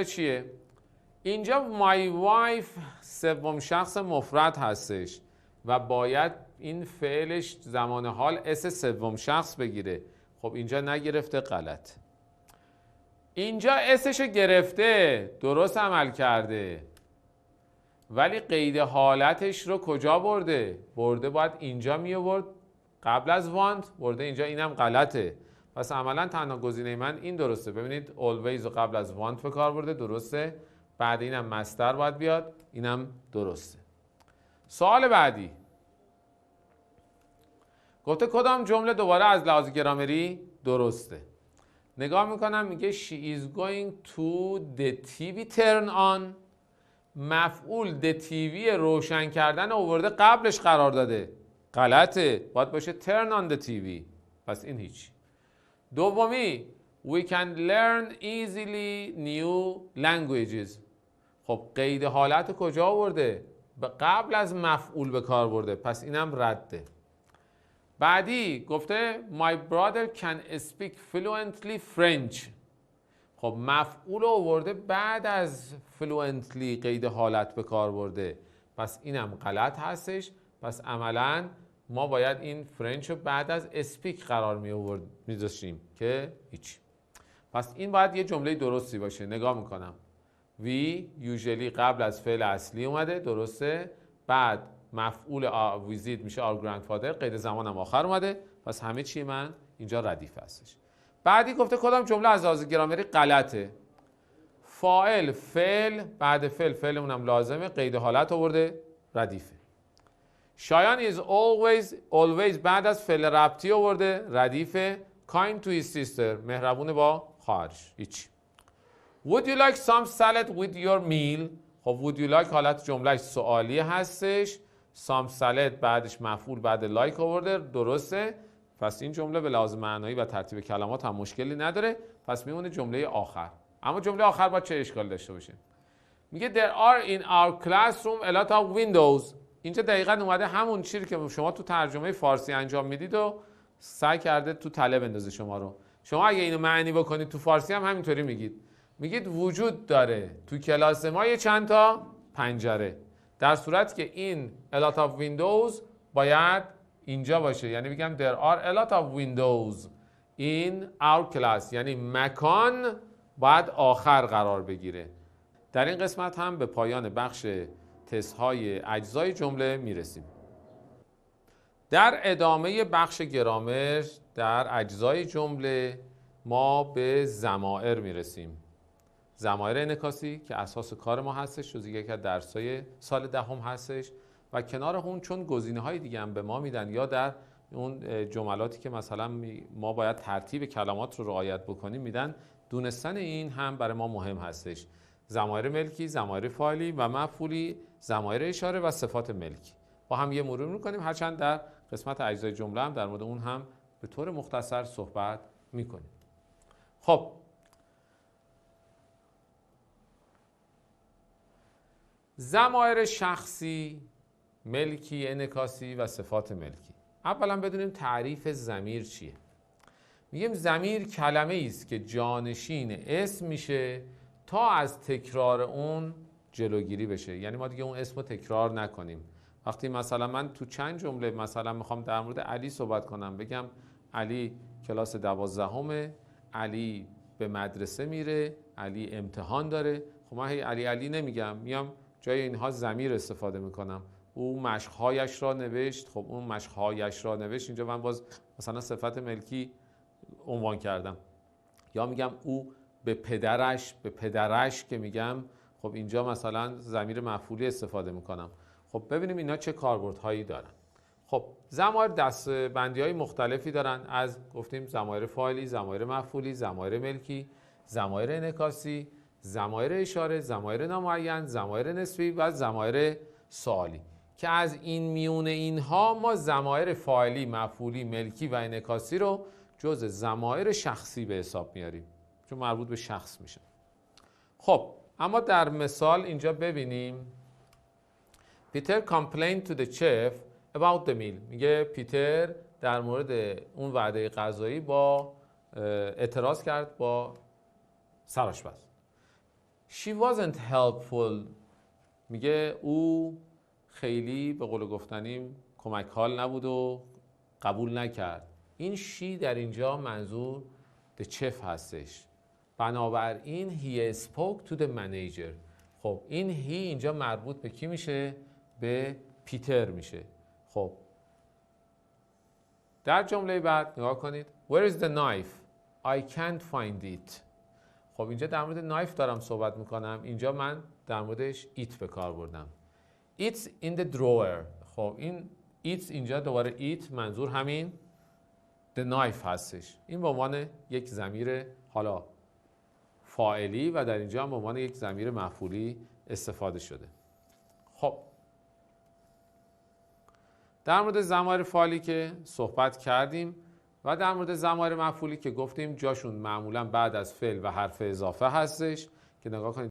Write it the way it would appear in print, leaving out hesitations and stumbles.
چیه؟ اینجا my wife سوم شخص مفرد هستش و باید این فعلش زمان حال اس سوم شخص بگیره. خب اینجا نگرفته، غلط. اینجا اسش گرفته، درست عمل کرده، ولی قید حالتش رو کجا برده؟ باید اینجا می آورد قبل از want، برده اینجا، اینم غلطه. پس عملا تنها گزینه من این درسته. ببینید always رو قبل از want به کار برده، درسته. بعد اینم مصدر باید بیاد، اینم درسته. سوال بعدی گفته کدام جمله دوباره از لحاظ گرامری درسته؟ نگاه میکنم میگه she is going to the TV turn on. مفعول the TV روشن کردن آورده قبلش قرار داده، غلطه، باید باشه turn on the TV. پس این هیچ. دومی we can learn easily new languages. خب قید حالت کجا آورده؟ قبل از مفعول به کار برده، پس اینم رده. بعدی گفته my brother can speak fluently French. خب مفعول آورده بعد از fluently قید حالت به کار برده، پس اینم غلط هستش. پس عملا ما باید این فرنچ رو بعد از اسپیک قرار می داشتیم که هیچ. پس این باید یه جمله درستی باشه. نگاه میکنم we usually قبل از فعل اصلی اومده، درسته. بعد مفعول visit میشه our grandfather، قید زمانم آخر اومده، پس همه چی من اینجا ردیف هستش. بعدی گفته کدام جمله از لحاظ گرامری غلطه؟ فاعل فعل بعد فعلمون هم لازمه، قید حالت آورده، ردیفه. شایان is always بعد از فعل ربطی آورده، ردیفه. kind to his sister مهربون با خواهرش، هیچ. would you like some salad with your meal. خب would you like حالت جملهش سوالی هستش، some salad بعدش مفعول بعد like آورده، درسته. پس این جمله به لحاظ معنایی و ترتیب کلمات هم مشکلی نداره، پس میمونه جمله آخر. اما جمله آخر باید چه اشکال داشته باشه؟ میگه there are in our classroom a lot of windows. اینجا دقیقاً اومده همون چیزی که شما تو ترجمه فارسی انجام میدید و سعی کرده تو تله بندازه شما رو. شما اگه اینو معنی بکنید تو فارسی هم همینطوری میگید وجود داره تو کلاس ما یه چند تا پنجره، در صورت که این a lot of windows باید اینجا باشه. یعنی میگم there are a lot of windows in our class، یعنی مکان باید آخر قرار بگیره. در این قسمت هم به پایان بخش تست های اجزای جمله میرسیم. در ادامه بخش گرامر در اجزای جمله ما به ضمائر میرسیم. ضمائر انعکاسی که اساس کار ما هستش، جزء یک از درس‌های سال دهم هستش و کنار اون چون گزینه‌های دیگه هم به ما میدن یا در اون جملاتی که مثلا ما باید ترتیب کلمات رو رعایت بکنیم میدن، دونستن این هم برای ما مهم هستش. ضمایر ملکی، ضمایر فاعلی و مفعولی، ضمایر اشاره و صفات ملکی با هم یه مرور می‌کنیم، هرچند در قسمت اجزای جمله هم در مورد اون هم به طور مختصر صحبت می‌کنیم. خب ضمایر شخصی، ملکی، انعکاسی و صفات ملکی. اولا بدونیم تعریف ضمیر چیه. میگیم ضمیر کلمه است که جانشین اسم میشه تا از تکرار اون جلوگیری بشه. یعنی ما دیگه اون اسم رو تکرار نکنیم. وقتی مثلا من تو چند جمله مثلا میخوام در مورد علی صحبت کنم، بگم علی کلاس 12، علی به مدرسه میره، علی امتحان داره، خب من علی نمیگم، میام جای اینها ضمیر استفاده میکنم. او مشقهایش را نوشت، خب اون مشقهایش را نوشت، اینجا من باز مثلا صفت ملکی عنوان کردم. یا میگم او به پدرش که میگم، خب اینجا مثلا ضمیر مفعولی استفاده میکنم. خب ببینیم اینا چه کاربردهایی دارن. خب ضمایر دسته‌بندی‌های مختلفی دارن، از گفتیم ضمایر فاعلی، ضمایر مفعولی، ضمایر ملکی، ضمایر انعکاسی، ضمایر اشاره، ضمایر نامعین، ضمایر نسبی و ضمایر سوالی، که از این میون اینها ما ضمایر فاعلی، مفعولی، ملکی و انعکاسی رو جز ضمایر شخصی به حساب میاریم چون مربوط به شخص میشه. خب اما در مثال اینجا ببینیم پیتر complained to the chef about the meal. میگه پیتر در مورد اون وعده غذایی با اعتراض کرد با سرآشپز. She wasn't helpful. میگه او خیلی به قول گفتنیم کمک حال نبود و قبول نکرد. این she در اینجا منظور the chef هستش. بنابراین he spoke to the manager. خب این he اینجا مربوط به کی میشه؟ به پیتر میشه. خب در جمله بعد نگاه کنید. Where is the knife? I can't find it. خب اینجا در مورد نایف دارم صحبت میکنم. اینجا من در موردش ایت به کار بردم. It's in the drawer. خب این ایت اینجا دوباره ایت منظور همین the knife هستش. این به عنوان یک ضمیر حالا فاعلی و در اینجا هم به عنوان یک ضمیر مفعولی استفاده شده. خب در مورد ضمایر فاعلی که صحبت کردیم و در مورد ضمایر مفعولی که گفتیم جاشون معمولا بعد از فعل و حرف اضافه هستش که نگاه کنید